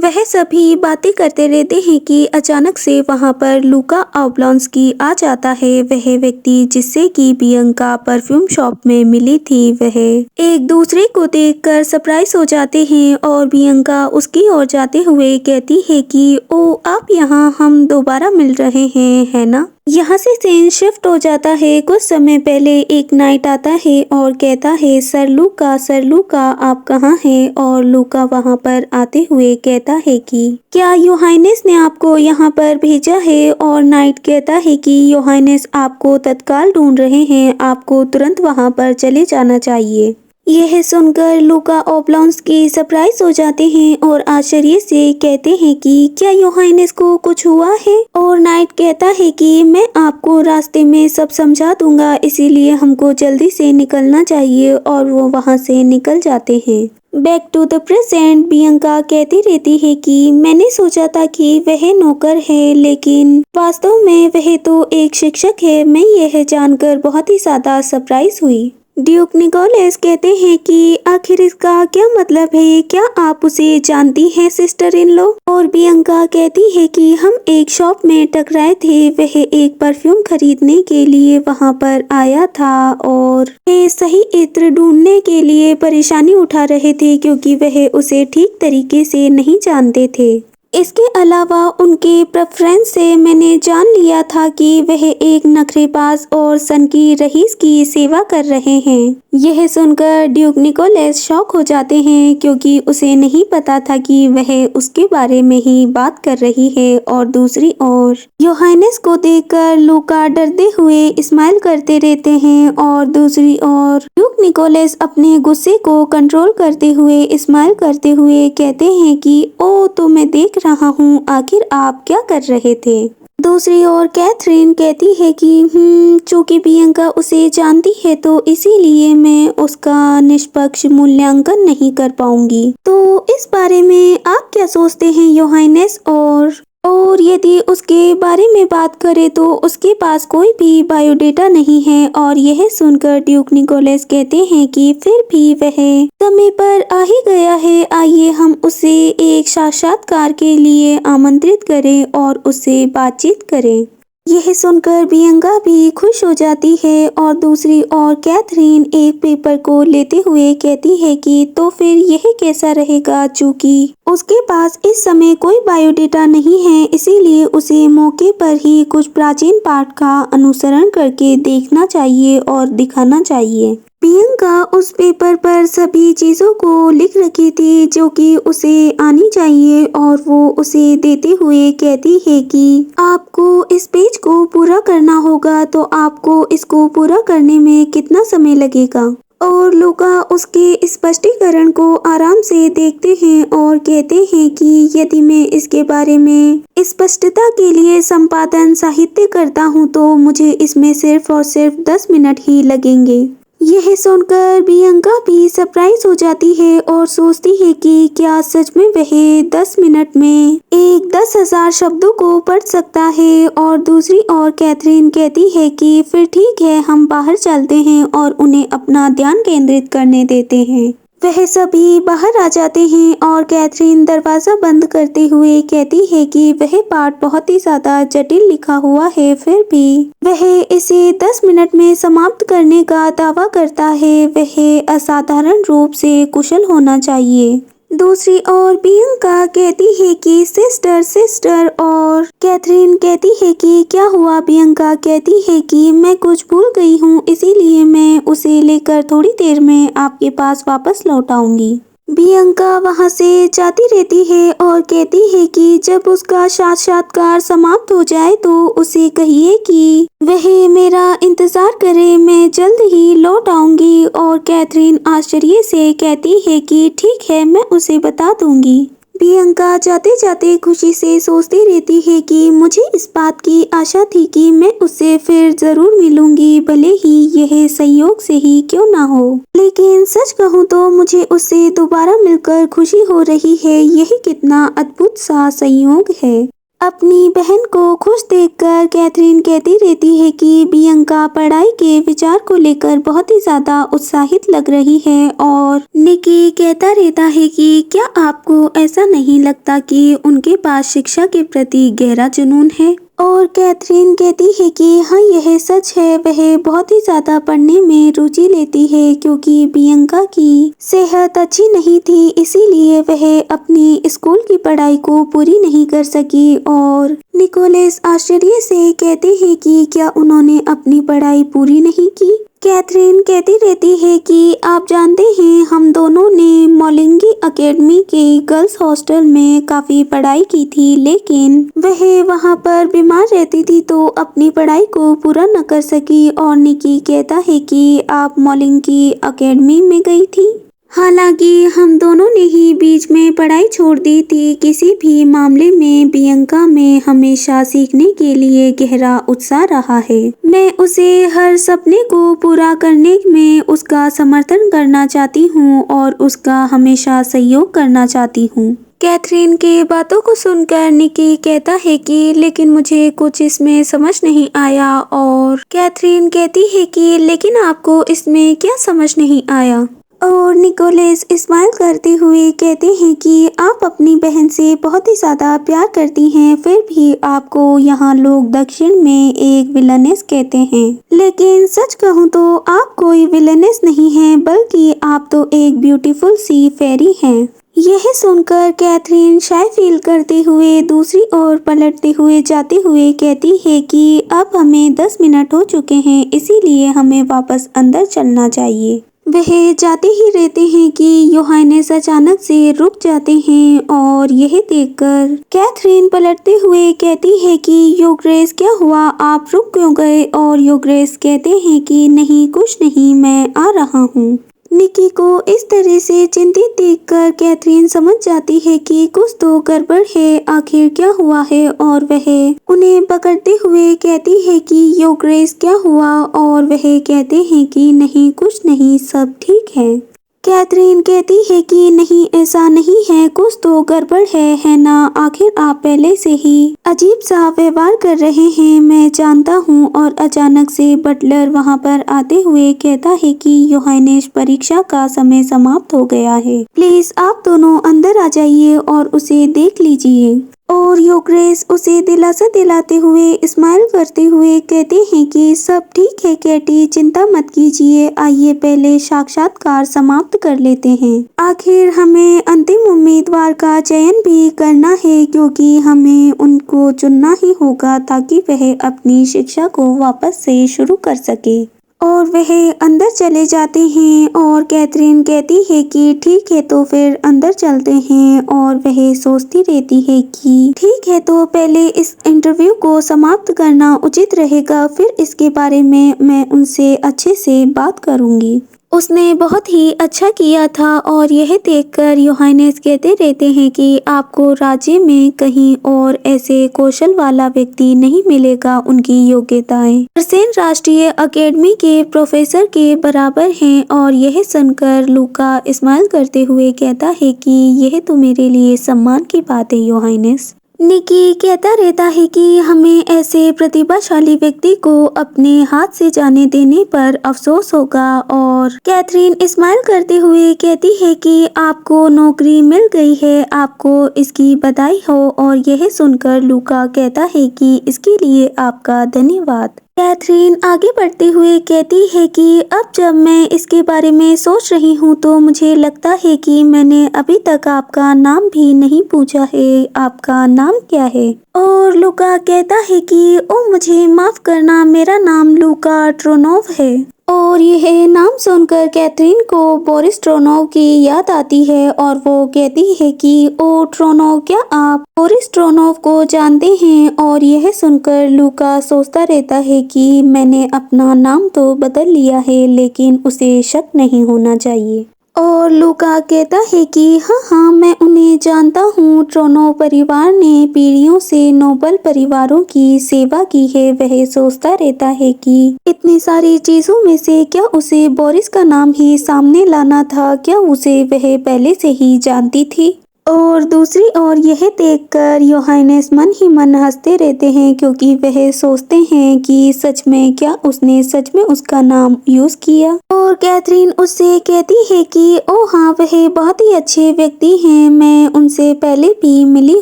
वह सभी बातें करते रहते हैं कि अचानक से वहां पर लूका ओब्लॉन्स्की आ जाता है। वह व्यक्ति जिससे कि बियंका परफ्यूम शॉप में मिली थी, वह एक दूसरे को देखकर सरप्राइज हो जाते हैं और बियंका उसकी ओर जाते हुए कहती है कि ओ आप यहाँ, हम दोबारा मिल रहे हैं, है ना। यहाँ से सीन शिफ्ट हो जाता है। कुछ समय पहले एक नाइट आता है और कहता है सर लूका आप कहाँ हैं। और लूका वहाँ पर आते हुए कहता है कि क्या योहाइनेस ने आपको यहाँ पर भेजा है। और नाइट कहता है कि योहाइनेस आपको तत्काल ढूंढ रहे हैं, आपको तुरंत वहाँ पर चले जाना चाहिए। यह सुनकर लूका ओब्लॉन्स्की सरप्राइज हो जाते हैं और आश्चर्य से कहते हैं कि क्या योहाइनेस को कुछ हुआ है। और नाइट कहता है कि मैं आपको रास्ते में सब समझा दूंगा, इसीलिए हमको जल्दी से निकलना चाहिए। और वो वहां से निकल जाते हैं। Back to the present, Bianca कहती रहती है कि मैंने सोचा था कि वह नौकर है, लेकिन वास्तव में वह तो एक शिक्षक है। मैं यह जानकर बहुत ही ज्यादा सरप्राइज हुई। ड्यूक निकोलस कहते हैं कि आखिर इसका क्या मतलब है, क्या आप उसे जानती हैं सिस्टर इन लॉ। और बियंका कहती है कि हम एक शॉप में टकराए थे। वह एक परफ्यूम खरीदने के लिए वहां पर आया था और वे सही इत्र ढूंढने के लिए परेशानी उठा रहे थे, क्योंकि वह उसे ठीक तरीके से नहीं जानते थे। इसके अलावा उनके प्रेफरेंस से मैंने जान लिया था कि वह एक नखरेबाज और सन की रईस की सेवा कर रहे हैं। यह सुनकर ड्यूक निकोलस शॉक हो जाते हैं, क्योंकि उसे नहीं पता था कि वह उसके बारे में ही बात कर रही है। और दूसरी ओर योहाइनेस को देखकर लूका डरते हुए स्माइल करते रहते हैं। और दूसरी ओर ड्यूक निकोलस अपने गुस्से को कंट्रोल करते हुए स्माइल करते हुए कहते हैं कि ओ तो मैं देख रहा हूँ, आखिर आप क्या कर रहे थे। दूसरी ओर कैथरीन कहती है कि चूंकि बियंका उसे जानती है तो इसीलिए मैं उसका निष्पक्ष मूल्यांकन नहीं कर पाऊंगी। तो इस बारे में आप क्या सोचते हैं योहाइनेस। और यदि उसके बारे में बात करें तो उसके पास कोई भी बायोडेटा नहीं है। और यह सुनकर ड्यूक निकोलस कहते हैं कि फिर भी वह समय पर आ ही गया है, आइए हम उसे एक साक्षात्कार के लिए आमंत्रित करें और उससे बातचीत करें। यह सुनकर बियंका भी खुश हो जाती है। और दूसरी ओर कैथरीन एक पेपर को लेते हुए कहती है कि तो फिर यह कैसा रहेगा, चूंकि उसके पास इस समय कोई बायोडेटा नहीं है, इसीलिए उसे मौके पर ही कुछ प्राचीन पाठ का अनुसरण करके देखना चाहिए और दिखाना चाहिए। बियंका उस पेपर पर सभी चीजों को लिख रखी थी जो कि उसे आनी चाहिए। और वो उसे देते हुए कहती है कि आपको इस पेज को पूरा करना होगा, तो आपको इसको पूरा करने में कितना समय लगेगा। और लूका उसके स्पष्टीकरण को आराम से देखते हैं और कहते हैं कि यदि मैं इसके बारे में स्पष्टता के लिए संपादन साहित्य करता हूँ तो मुझे इसमें सिर्फ और सिर्फ 10 मिनट ही लगेंगे। यह सुनकर बियंका भी सरप्राइज हो जाती है और सोचती है कि क्या सच में वह 10 मिनट में एक 10,000 शब्दों को पढ़ सकता है। और दूसरी ओर कैथरीन कहती है कि फिर ठीक है, हम बाहर चलते हैं और उन्हें अपना ध्यान केंद्रित करने देते हैं। वह सभी बाहर आ जाते हैं और कैथरीन दरवाजा बंद करते हुए कहती है कि वह पाठ बहुत ही ज्यादा जटिल लिखा हुआ है, फिर भी वह इसे 10 मिनट में समाप्त करने का दावा करता है। वह असाधारण रूप से कुशल होना चाहिए। दूसरी ओर बियंका कहती है कि सिस्टर। और कैथरीन कहती है कि क्या हुआ। बियंका कहती है कि मैं कुछ भूल गई हूँ, इसीलिए मैं उसे लेकर थोड़ी देर में आपके पास वापस लौट आऊंगी। बियंका वहां से जाती रहती है और कहती है कि जब उसका साक्षात्कार समाप्त हो जाए तो उसे कहिए कि वह मेरा इंतजार करे, मैं जल्द ही लौट आऊंगी। और कैथरीन आश्चर्य से कहती है कि ठीक है, मैं उसे बता दूंगी। बियंका जाते जाते खुशी से सोचती रहती है कि मुझे इस बात की आशा थी कि मैं उससे फिर जरूर मिलूंगी, भले ही यह संयोग से ही क्यों ना हो। लेकिन सच कहूँ तो मुझे उससे दोबारा मिलकर खुशी हो रही है। यही कितना अद्भुत सा संयोग है। अपनी बहन को खुश देखकर कैथरीन कहती रहती है कि बियंका पढ़ाई के विचार को लेकर बहुत ही ज्यादा उत्साहित लग रही है और निकी कहता रहता है कि क्या आपको ऐसा नहीं लगता कि उनके पास शिक्षा के प्रति गहरा जुनून है। और कैथरीन कहती है कि हाँ यह सच है, वह बहुत ही ज्यादा पढ़ने में रुचि लेती है क्योंकि बियंका की सेहत अच्छी नहीं थी, इसीलिए वह अपनी स्कूल की पढ़ाई को पूरी नहीं कर सकी। और निकोलस आश्चर्य से कहते हैं कि क्या उन्होंने अपनी पढ़ाई पूरी नहीं की। कैथरीन कहती रहती है कि आप जानते हैं हम दोनों ने मॉलिंगी एकेडमी के गर्ल्स हॉस्टल में काफ़ी पढ़ाई की थी, लेकिन वह वहां पर बीमार रहती थी तो अपनी पढ़ाई को पूरा न कर सकी। और निकी कहता है कि आप मॉलिंगी एकेडमी में गई थी। हालांकि हम दोनों ने ही बीच में पढ़ाई छोड़ दी थी। किसी भी मामले में बियंका में हमेशा सीखने के लिए गहरा उत्साह रहा है। मैं उसे हर सपने को पूरा करने में उसका समर्थन करना चाहती हूँ और उसका हमेशा सहयोग करना चाहती हूँ। कैथरीन के बातों को सुनकर निकी कहता है कि लेकिन मुझे कुछ इसमें समझ नहीं आया। और कैथरीन कहती है कि लेकिन आपको इसमें क्या समझ नहीं आया। और निकोलस स्माइल करते हुए कहते हैं कि आप अपनी बहन से बहुत ही ज़्यादा प्यार करती हैं, फिर भी आपको यहाँ लोग दक्षिण में एक विलनेस कहते हैं। लेकिन सच कहूँ तो आप कोई विलनेस नहीं हैं, बल्कि आप तो एक ब्यूटीफुल सी फेरी हैं। यह सुनकर कैथरीन शाय फील करते हुए दूसरी ओर पलटते हुए जाते हुए कहती है कि अब हमें 10 मिनट हो चुके हैं, इसीलिए हमें वापस अंदर चलना चाहिए। वह जाते ही रहते हैं कि योहानेस अचानक से रुक जाते हैं और यह देखकर कैथरीन पलटते हुए कहती है कि योग्रेस क्या हुआ, आप रुक क्यों गए। और योग्रेस कहते हैं कि नहीं कुछ नहीं, मैं आ रहा हूँ। निकी को इस तरह से चिंतित देखकर कैथरीन समझ जाती है कि कुछ तो गड़बड़ है, आखिर क्या हुआ है। और वह उन्हें पकड़ते हुए कहती है कि योग्रेस क्या हुआ। और वह कहते हैं कि नहीं कुछ नहीं, सब ठीक है। कैथरीन कहती है कि नहीं ऐसा नहीं है, कुछ तो गड़बड़ है ना। आखिर आप पहले से ही अजीब सा व्यवहार कर रहे हैं, मैं जानता हूँ। और अचानक से बटलर वहाँ पर आते हुए कहता है कि योहानेस परीक्षा का समय समाप्त हो गया है, प्लीज आप दोनों अंदर आ जाइए और उसे देख लीजिए। और योग्रेस उसे दिलासा दिलाते हुए स्माइल करते हुए कहते हैं कि सब ठीक है कैटी, चिंता मत कीजिए, आइए पहले साक्षात्कार समाप्त कर लेते हैं। आखिर हमें अंतिम उम्मीदवार का चयन भी करना है, क्योंकि हमें उनको चुनना ही होगा ताकि वह अपनी शिक्षा को वापस से शुरू कर सके। और वह अंदर चले जाते हैं और कैथरीन कहती है कि ठीक है तो फिर अंदर चलते हैं। और वह सोचती रहती है कि ठीक है तो पहले इस इंटरव्यू को समाप्त करना उचित रहेगा, फिर इसके बारे में मैं उनसे अच्छे से बात करूंगी। उसने बहुत ही अच्छा किया था। और यह देखकर योहानेस कहते रहते हैं कि आपको राज्य में कहीं और ऐसे कौशल वाला व्यक्ति नहीं मिलेगा, उनकी योग्यताएं पर्सेन राष्ट्रीय एकेडमी के प्रोफेसर के बराबर हैं। और यह सुनकर लूका स्माइल करते हुए कहता है कि यह तो मेरे लिए सम्मान की बात है योहानेस। निकी कहता रहता है कि हमें ऐसे प्रतिभाशाली व्यक्ति को अपने हाथ से जाने देने पर अफसोस होगा। और कैथरीन स्माइल करते हुए कहती है कि आपको नौकरी मिल गई है, आपको इसकी बधाई हो। और यह सुनकर लूका कहता है कि इसके लिए आपका धन्यवाद। कैथरीन आगे बढ़ते हुए कहती है कि अब जब मैं इसके बारे में सोच रही हूँ तो मुझे लगता है कि मैंने अभी तक आपका नाम भी नहीं पूछा है, आपका नाम क्या है। और लूका कहता है कि ओ मुझे माफ करना, मेरा नाम लूका ट्रोनोव है। और यह नाम सुनकर कैथरीन को बोरिस ट्रोनोव की याद आती है और वो कहती है कि ओ ट्रोनोव, क्या आप बोरिस ट्रोनोव को जानते हैं। और यह सुनकर लूका सोचता रहता है कि मैंने अपना नाम तो बदल लिया है, लेकिन उसे शक नहीं होना चाहिए। और लूका कहता है कि हाँ मैं उन्हें जानता हूँ, ट्रोनोव परिवार ने पीढ़ियों से नोबल परिवारों की सेवा की है। वह सोचता रहता है कि इतनी सारी चीजों में से क्या उसे बोरिस का नाम ही सामने लाना था, क्या उसे वह पहले से ही जानती थी। और दूसरी ओर यह देखकर योहानेस मन ही मन हंसते रहते हैं क्योंकि वह सोचते हैं कि सच में क्या उसने सच में उसका नाम यूज किया। और कैथरीन उससे कहती है कि ओ हाँ, वह बहुत ही अच्छे व्यक्ति हैं, मैं उनसे पहले भी मिली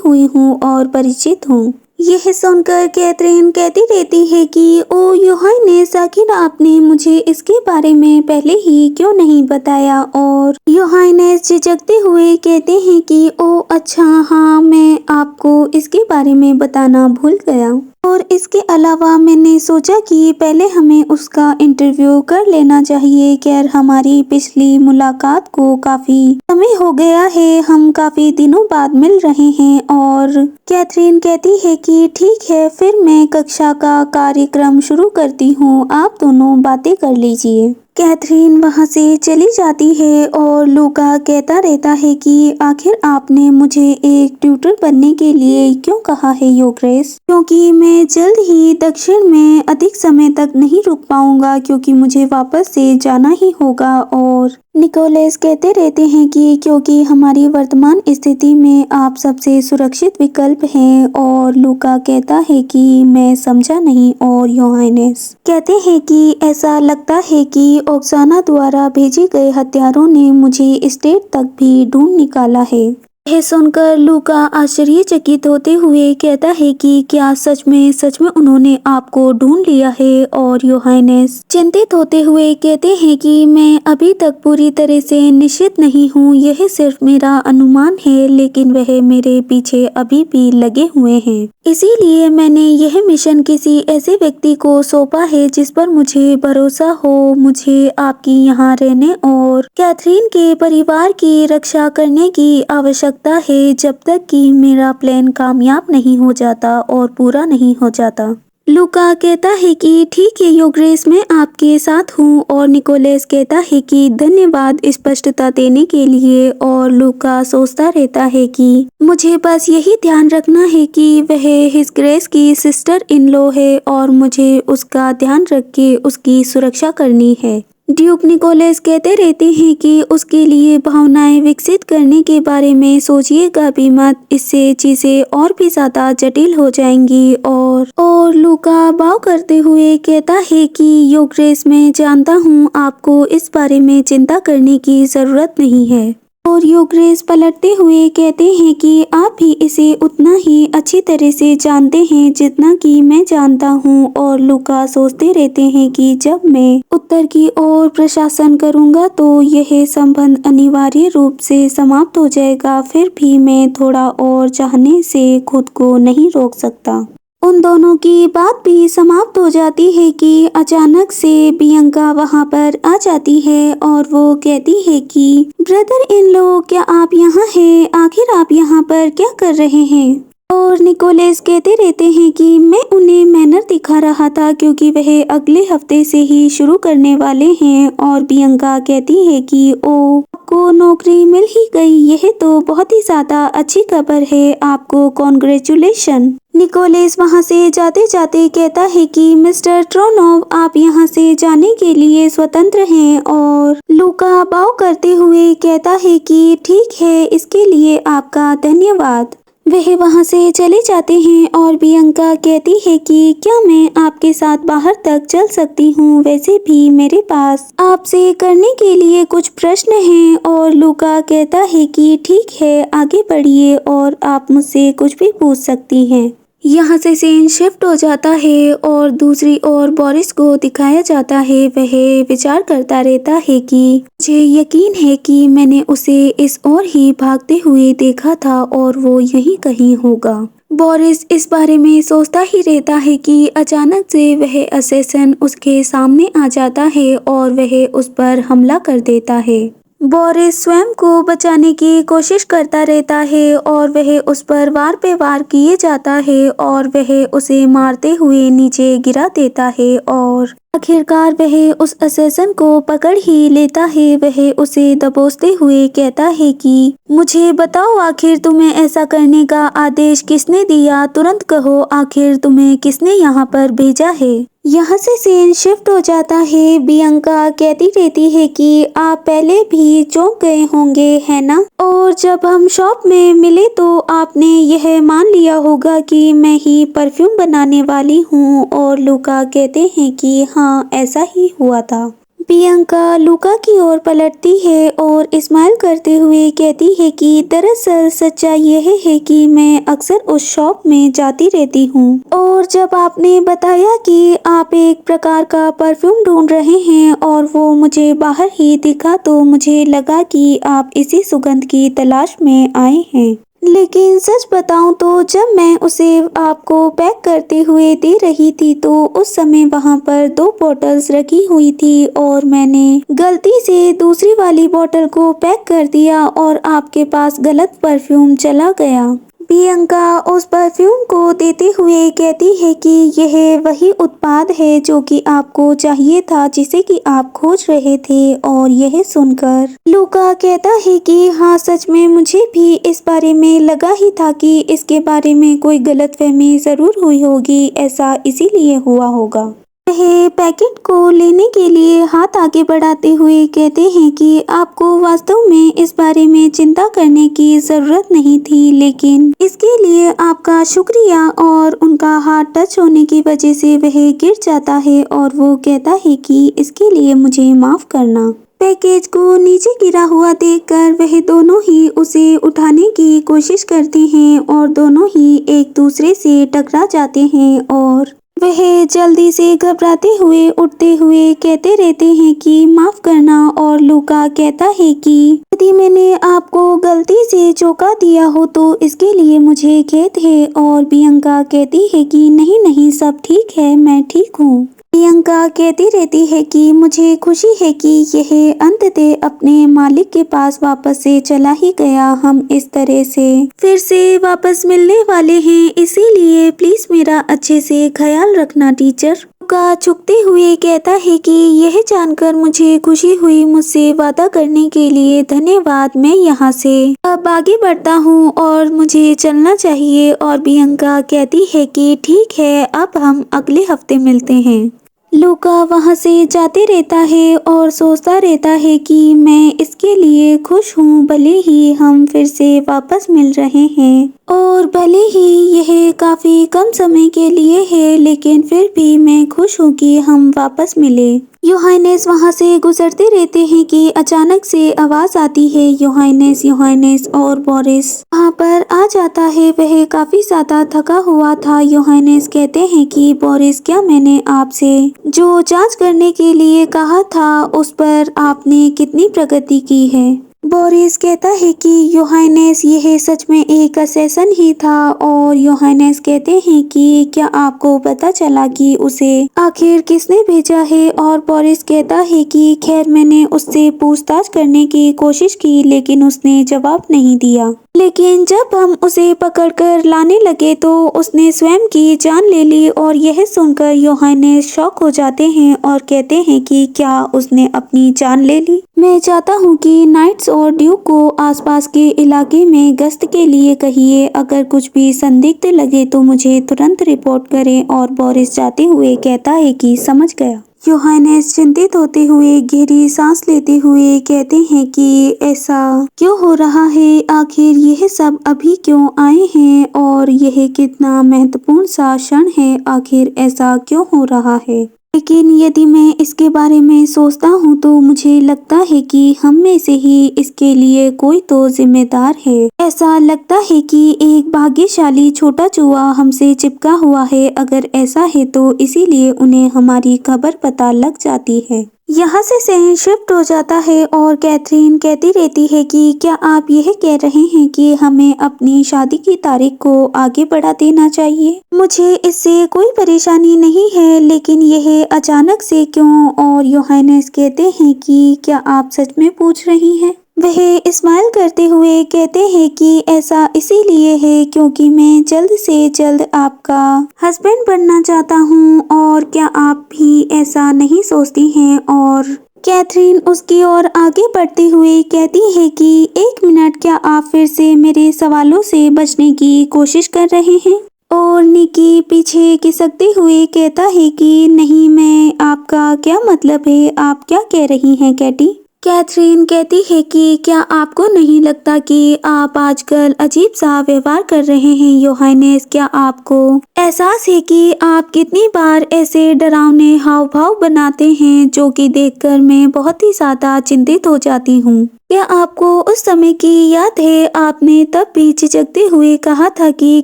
हुई हूँ और परिचित हूँ। यह सुनकर कैथरीन कहती रहती है कि ओ योहानेस, आखिर आपने मुझे इसके बारे में पहले ही क्यों नहीं बताया। और योहानेस झिझकते हुए कहते हैं कि ओ अच्छा हाँ, मैं आपको इसके बारे में बताना भूल गया। और इसके अलावा मैंने सोचा कि पहले हमें उसका इंटरव्यू कर लेना चाहिए। खैर, हमारी पिछली मुलाकात को काफी समय हो गया है, हम काफी दिनों बाद मिल रहे हैं। और कैथरीन कहती है कि ठीक है, फिर मैं कक्षा का कार्यक्रम शुरू करती हूँ, आप दोनों बातें कर लीजिए। कैथरीन वहाँ से चली जाती है और लूका कहता रहता है कि आखिर आपने मुझे एक ट्यूटर बनने के लिए क्यों कहा है योग्रेस, क्योंकि मैं जल्द ही दक्षिण में अधिक समय तक नहीं रुक पाऊंगा क्योंकि मुझे वापस से जाना ही होगा। और निकोलस कहते रहते हैं कि क्योंकि हमारी वर्तमान स्थिति में आप सबसे सुरक्षित विकल्प हैं। और लूका कहता है कि मैं समझा नहीं। और योहानेस कहते हैं कि ऐसा लगता है कि ओक्साना द्वारा भेजे गए हथियारों ने मुझे स्टेट तक भी ढूंढ निकाला है। यह सुनकर लूका आश्चर्यचकित होते हुए कहता है कि क्या सच में उन्होंने आपको ढूंढ लिया है। और योहानेस चिंतित होते हुए कहते हैं कि मैं अभी तक पूरी तरह से निश्चित नहीं हूँ, यह सिर्फ मेरा अनुमान है, लेकिन वह मेरे पीछे अभी भी लगे हुए हैं। इसीलिए मैंने यह मिशन किसी ऐसे व्यक्ति को सौंपा है जिस पर मुझे भरोसा हो। मुझे आपकी यहाँ रहने और कैथरीन के परिवार की रक्षा करने की आवश्यकता है जब तक कि मेरा प्लान कामयाब नहीं हो जाता और पूरा नहीं हो जाता। लूका कहता है कि ठीक है योग्रेस, मैं आपके साथ हूँ। और निकोलस कहता है कि धन्यवाद स्पष्टता देने के लिए। और लूका सोचता रहता है कि मुझे बस यही ध्यान रखना है कि वह हिज ग्रेस की सिस्टर इन लॉ है और मुझे उसका ध्यान रख के उसकी सुरक्षा करनी है। ड्यूक निकोलस कहते रहते हैं कि उसके लिए भावनाएं विकसित करने के बारे में सोचिएगा भी मत, इससे चीजें और भी ज्यादा जटिल हो जाएंगी। और लूका भाव करते हुए कहता है कि योग्रेस, मैं जानता हूँ आपको इस बारे में चिंता करने की जरूरत नहीं है। और योग्रेस पलटते हुए कहते हैं कि आप भी इसे उतना ही अच्छी तरह से जानते हैं जितना कि मैं जानता हूँ। और लूका सोचते रहते हैं कि जब मैं उत्तर की ओर प्रशासन करूँगा तो यह संबंध अनिवार्य रूप से समाप्त हो जाएगा, फिर भी मैं थोड़ा और चाहने से खुद को नहीं रोक सकता। उन दोनों की बात भी समाप्त हो जाती है कि अचानक से बियंका वहां पर आ जाती है और वो कहती है कि ब्रदर इन लॉ, क्या आप यहाँ हैं? आखिर आप यहाँ पर क्या कर रहे हैं? और निकोलस कहते रहते हैं कि मैं उन्हें मैनर दिखा रहा था क्योंकि वह अगले हफ्ते से ही शुरू करने वाले हैं। और बियंका कहती है कि ओ, आपको नौकरी मिल ही गई, यह तो बहुत ही ज्यादा अच्छी खबर है, आपको कॉन्ग्रेचुलेशन। निकोलस वहां से जाते जाते कहता है कि मिस्टर ट्रोनोव, आप यहाँ से जाने के लिए स्वतंत्र हैं। और लूका बाव करते हुए कहता है कि ठीक है, इसके लिए आपका धन्यवाद। वह वहां से चले जाते हैं और बियंका कहती है कि क्या मैं आपके साथ बाहर तक चल सकती हूँ? वैसे भी मेरे पास आपसे करने के लिए कुछ प्रश्न हैं। और लूका कहता है कि ठीक है, आगे बढ़िए और आप मुझसे कुछ भी पूछ सकती हैं। यहाँ से सीन शिफ्ट हो जाता है और दूसरी ओर बोरिस को दिखाया जाता है। वह विचार करता रहता है कि मुझे यकीन है कि मैंने उसे इस ओर ही भागते हुए देखा था और वो यहीं कहीं होगा। बोरिस इस बारे में सोचता ही रहता है कि अचानक से वह असैसिन उसके सामने आ जाता है और वह उस पर हमला कर देता है। बोरिस स्वयं को बचाने की कोशिश करता रहता है और वह उस पर वार पे वार किए जाता है और वह उसे मारते हुए नीचे गिरा देता है। और आखिरकार वह उस असैसन को पकड़ ही लेता है। वह उसे दबोचते हुए कहता है कि मुझे बताओ, आखिर तुम्हें ऐसा करने का आदेश किसने दिया? तुरंत कहो, आखिर तुम्हें किसने यहाँ पर भेजा है? यहाँ से सीन शिफ्ट हो जाता है। बियंका कहती रहती है कि आप पहले भी चौंक गए होंगे, है ना? और जब हम शॉप में मिले तो आपने यह मान लिया होगा कि मैं ही परफ्यूम बनाने वाली हूँ। और लूका कहते हैं कि हाँ, ऐसा ही हुआ था। बियंका लूका की ओर पलटती है और स्माइल करते हुए कहती है कि दरअसल सच्चाई यह है कि मैं अक्सर उस शॉप में जाती रहती हूँ। और जब आपने बताया कि आप एक प्रकार का परफ्यूम ढूंढ रहे हैं और वो मुझे बाहर ही दिखा, तो मुझे लगा कि आप इसी सुगंध की तलाश में आए हैं। लेकिन सच बताऊं तो जब मैं उसे आपको पैक करते हुए दे रही थी तो उस समय वहां पर 2 बॉटल्स रखी हुई थी और मैंने गलती से दूसरी वाली बॉटल को पैक कर दिया और आपके पास गलत परफ्यूम चला गया। बियंका उस परफ्यूम को देते हुए कहती है कि यह वही उत्पाद है जो कि आपको चाहिए था, जिसे कि आप खोज रहे थे। और यह सुनकर लूका कहता है कि हाँ, सच में मुझे भी इस बारे में लगा ही था कि इसके बारे में कोई गलतफहमी ज़रूर हुई होगी, ऐसा इसीलिए हुआ होगा। वह पैकेट को लेने के लिए हाथ आगे बढ़ाते हुए कहते हैं कि आपको वास्तव में इस बारे में चिंता करने की ज़रूरत नहीं थी, लेकिन इसके लिए आपका शुक्रिया। और उनका हाथ टच होने की वजह से वह गिर जाता है और वो कहता है कि इसके लिए मुझे माफ़ करना। पैकेज को नीचे गिरा हुआ देखकर वह दोनों ही उसे उठाने की कोशिश करते हैं और दोनों ही एक दूसरे से टकरा जाते हैं और वह जल्दी से घबराते हुए उठते हुए कहते रहते हैं कि माफ़ करना। और लूका कहता है कि यदि मैंने आपको गलती से चौंका दिया हो तो इसके लिए मुझे खेद है। और बियंका कहती है कि नहीं नहीं, सब ठीक है, मैं ठीक हूँ। बियंका कहती रहती है कि मुझे खुशी है कि यह अंततः अपने मालिक के पास वापस से चला ही गया। हम इस तरह से फिर से वापस मिलने वाले हैं, इसीलिए प्लीज मेरा अच्छे से ख्याल रखना टीचर। लूका झुकते हुए कहता है कि यह जानकर मुझे खुशी हुई। मुझसे वादा करने के लिए धन्यवाद। मैं यहाँ से अब आगे बढ़ता हूँ और मुझे चलना चाहिए। और बियंका कहती है कि ठीक है, अब हम अगले हफ्ते मिलते हैं। लूका वहाँ से जाते रहता है और सोचता रहता है कि मैं इसके लिए खुश हूँ, भले ही हम फिर से वापस मिल रहे हैं और भले ही यह काफ़ी कम समय के लिए है, लेकिन फिर भी मैं खुश हूँ कि हम वापस मिले। योहानेस वहाँ से गुजरते रहते हैं कि अचानक से आवाज़ आती है, योहानेस योहानेस। और बोरिस वहाँ पर आ जाता है। वह काफ़ी ज़्यादा थका हुआ था। योहानेस कहते हैं कि बोरिस, क्या मैंने आपसे जो जांच करने के लिए कहा था उस पर आपने कितनी प्रगति की है? बोरिस कहता है कि योहानेस, यह सच में एक असैसन ही था। और योहानेस कहते हैं कि क्या आपको पता चला कि उसे आखिर किसने भेजा है? और बोरिस कहता है कि खैर, मैंने उससे पूछताछ करने की कोशिश की लेकिन उसने जवाब नहीं दिया। लेकिन जब हम उसे पकड़कर लाने लगे तो उसने स्वयं की जान ले ली। और यह सुनकर योहानेस शॉक हो जाते हैं और कहते हैं कि क्या उसने अपनी जान ले ली? मैं चाहता हूँ कि नाइट्स और ड्यूक को आसपास के इलाके में गश्त के लिए कहिए। अगर कुछ भी संदिग्ध लगे तो मुझे तुरंत रिपोर्ट करें। और बोरिस जाते हुए कहता है कि समझ गया। योहानेस चिंतित होते हुए गहरी सांस लेते हुए कहते हैं कि ऐसा क्यों हो रहा है? आखिर यह सब अभी क्यों आए हैं? और यह कितना महत्वपूर्ण सा क्षण है, आखिर ऐसा क्यों हो रहा है? लेकिन यदि मैं इसके बारे में सोचता हूँ तो मुझे लगता है कि हम में से ही इसके लिए कोई तो जिम्मेदार है। ऐसा लगता है कि एक भाग्यशाली छोटा चूहा हमसे चिपका हुआ है। अगर ऐसा है तो इसीलिए उन्हें हमारी खबर पता लग जाती है। यहाँ से सहन शिफ्ट हो जाता है और कैथरीन कहती रहती है कि क्या आप यह कह रहे हैं कि हमें अपनी शादी की तारीख को आगे बढ़ा देना चाहिए? मुझे इससे कोई परेशानी नहीं है, लेकिन यह अचानक से क्यों? और योहानेस कहते हैं कि क्या आप सच में पूछ रही हैं? वह स्माइल करते हुए कहते हैं कि ऐसा इसीलिए है क्योंकि मैं जल्द से जल्द आपका हस्बैंड बनना चाहता हूँ। और क्या आप भी ऐसा नहीं सोचती हैं? और कैथरीन उसकी ओर आगे बढ़ते हुए कहती है कि 1 मिनट, क्या आप फिर से मेरे सवालों से बचने की कोशिश कर रहे हैं? और निकी पीछे खिसकते हुए कहता है कि नहीं, मैं आपका क्या मतलब है, आप क्या कह रही हैं कैटी? कैथरीन कहती है कि क्या आपको नहीं लगता कि आप आजकल अजीब सा व्यवहार कर रहे हैं योर हाइनेस? क्या आपको एहसास है कि आप कितनी बार ऐसे डरावने हाव भाव बनाते हैं जो कि देखकर मैं बहुत ही ज्यादा चिंतित हो जाती हूँ। क्या आपको उस समय की याद है? आपने तब भी झिझकते हुए कहा था कि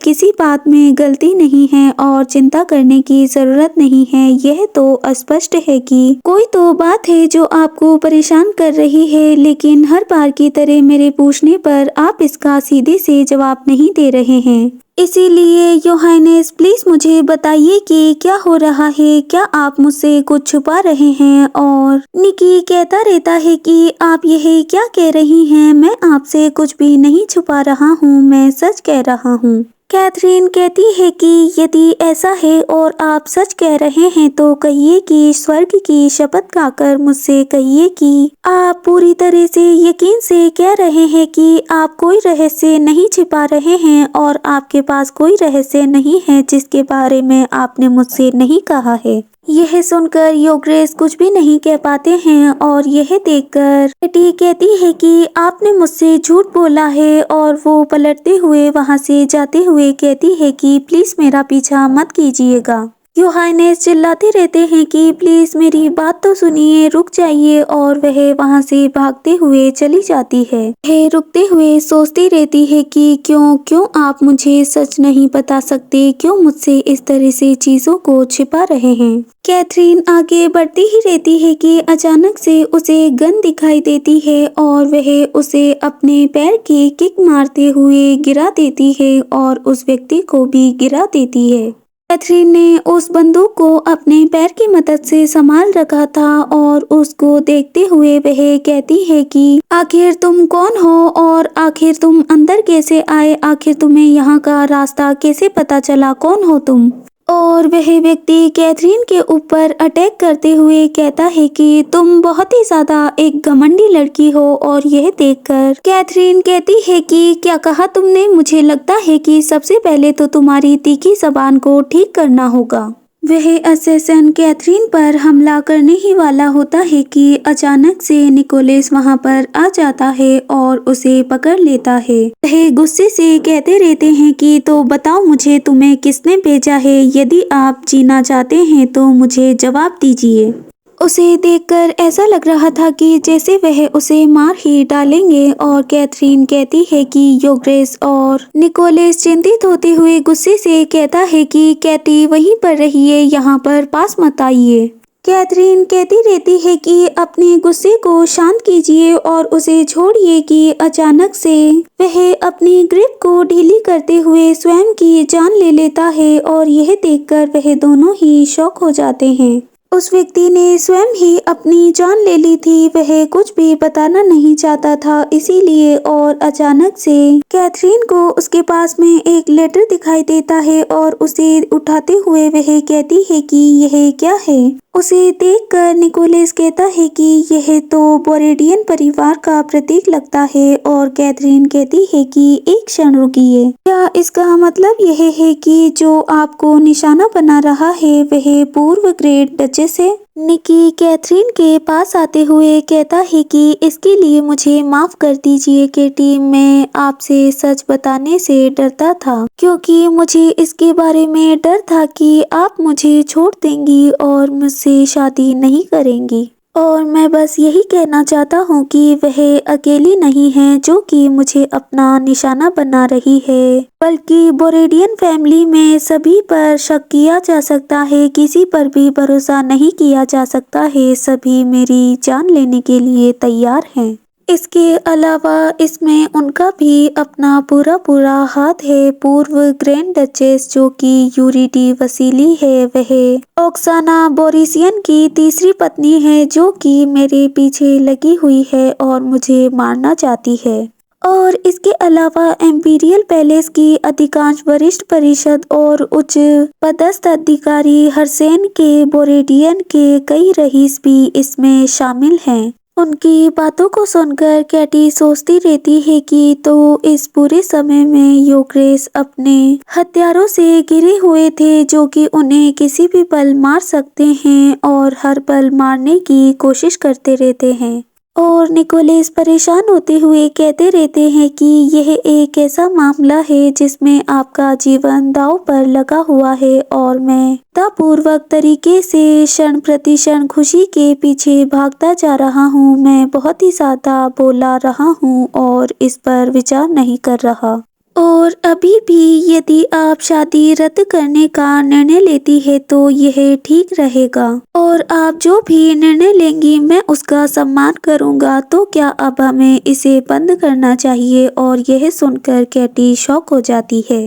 किसी बात में गलती नहीं है और चिंता करने की जरूरत नहीं है। यह तो स्पष्ट है कि कोई तो बात है जो आपको परेशान कर रही है, लेकिन हर बार की तरह मेरे पूछने पर आप इसका सीधे से जवाब नहीं दे रहे हैं। इसीलिए योर हाइनेस, प्लीज मुझे बताइए कि क्या हो रहा है? क्या आप मुझसे कुछ छुपा रहे हैं? और निकी कहता रहता है कि आप यह क्या कह रही हैं? मैं आपसे कुछ भी नहीं छुपा रहा हूँ, मैं सच कह रहा हूँ। कैथरीन कहती है कि यदि ऐसा है और आप सच कह रहे हैं तो कहिए कि स्वर्ग की शपथ खाकर मुझसे कहिए कि आप पूरी तरह से यकीन से कह रहे हैं कि आप कोई रहस्य नहीं छिपा रहे हैं और आपके पास कोई रहस्य नहीं है जिसके बारे में आपने मुझसे नहीं कहा है। यह सुनकर योगेश कुछ भी नहीं कह पाते हैं और यह देखकर कैटी कहती है कि आपने मुझसे झूठ बोला है। और वो पलटते हुए वहां से जाते हुए कहती है कि प्लीज मेरा पीछा मत कीजिएगा। योर हाइनेस चिल्लाते रहते हैं कि प्लीज मेरी बात तो सुनिए, रुक जाइए। और वह वहां से भागते हुए चली जाती है। वह रुकते हुए सोचती रहती है कि क्यों आप मुझे सच नहीं बता सकते? क्यों मुझसे इस तरह से चीजों को छिपा रहे हैं? कैथरीन आगे बढ़ती ही रहती है कि अचानक से उसे गन दिखाई देती है और वह उसे अपने पैर की किक मारते हुए गिरा देती है और उस व्यक्ति को भी गिरा देती है। कैथरीन ने उस बंदूक को अपने पैर की मदद से संभाल रखा था और उसको देखते हुए वह कहती है कि आखिर तुम कौन हो और आखिर तुम अंदर कैसे आए? आखिर तुम्हें यहाँ का रास्ता कैसे पता चला? कौन हो तुम? और वह व्यक्ति कैथरीन के ऊपर अटैक करते हुए कहता है कि तुम बहुत ही ज्यादा एक घमंडी लड़की हो। और यह देखकर कैथरीन कहती है कि क्या कहा तुमने? मुझे लगता है कि सबसे पहले तो तुम्हारी तीखी जबान को ठीक करना होगा। वह असैसिन कैथरीन पर हमला करने ही वाला होता है कि अचानक से निकोलस वहां पर आ जाता है और उसे पकड़ लेता है। वह गुस्से से कहते रहते हैं कि तो बताओ मुझे, तुम्हें किसने भेजा है? यदि आप जीना चाहते हैं तो मुझे जवाब दीजिए। उसे देखकर ऐसा लग रहा था कि जैसे वह उसे मार ही डालेंगे। और कैथरीन कहती है कि योगेश। और निकोलस चिंतित होते हुए गुस्से से कहता है कि कैटी वहीं पर रहिए, यहाँ पर पास मत आइए। कैथरीन कहती रहती है कि अपने गुस्से को शांत कीजिए और उसे छोड़िए कि अचानक से वह अपनी ग्रिप को ढीली करते हुए स्वयं की जान ले लेता है। और यह देखकर वह दोनों ही शॉक हो जाते हैं। उस व्यक्ति ने स्वयं ही अपनी जान ले ली थी, वह कुछ भी बताना नहीं चाहता था इसीलिए। और अचानक से कैथरीन को उसके पास में एक लेटर दिखाई देता है और उसे उठाते हुए वह कहती है कि यह क्या है? उसे देखकर निकोलस कहता है कि यह तो बोरेडियन परिवार का प्रतीक लगता है। और कैथरीन कहती है कि एक क्षण रुकिए, क्या इसका मतलब यह है कि जो आपको निशाना बना रहा है वह पूर्व ग्रेट डचेस है? निकी कैथरीन के पास आते हुए कहता है कि इसके लिए मुझे माफ कर दीजिए केटी, मैं आपसे सच बताने से डरता था क्योंकि मुझे इसके बारे में डर था कि आप मुझे छोड़ देंगी और मुझसे शादी नहीं करेंगी। और मैं बस यही कहना चाहता हूँ कि वह अकेली नहीं है जो कि मुझे अपना निशाना बना रही है, बल्कि बोरेडियन फैमिली में सभी पर शक किया जा सकता है, किसी पर भी भरोसा नहीं किया जा सकता है। सभी मेरी जान लेने के लिए तैयार हैं। इसके अलावा इसमें उनका भी अपना पूरा हाथ है। पूर्व ग्रैंड डचेस जो कि यूरिडी वसीली है, वह ऑक्साना बोरिसियन की तीसरी पत्नी है, जो कि मेरे पीछे लगी हुई है और मुझे मारना चाहती है। और इसके अलावा एम्पीरियल पैलेस की अधिकांश वरिष्ठ परिषद और उच्च पदस्थ अधिकारी हर्सेन के बोरेडियन के कई रईस भी इसमें शामिल हैं। उनकी बातों को सुनकर कैटी सोचती रहती है कि तो इस पूरे समय में योग्रेस अपने हथियारों से घिरे हुए थे, जो कि उन्हें किसी भी पल मार सकते हैं और हर पल मारने की कोशिश करते रहते हैं। और निकोलस परेशान होते हुए कहते रहते हैं कि यह एक ऐसा मामला है जिसमें आपका जीवन दांव पर लगा हुआ है और मैं पूर्वक तरीके से क्षण प्रति क्षण खुशी के पीछे भागता जा रहा हूँ। मैं बहुत ही ज्यादा बोला रहा हूँ और इस पर विचार नहीं कर रहा। और अभी भी यदि आप शादी रद्द करने का निर्णय लेती है तो यह ठीक रहेगा, और आप जो भी निर्णय लेंगी मैं उसका सम्मान करूंगा। तो क्या अब हमें इसे बंद करना चाहिए? और यह सुनकर कैटी शॉक हो जाती है।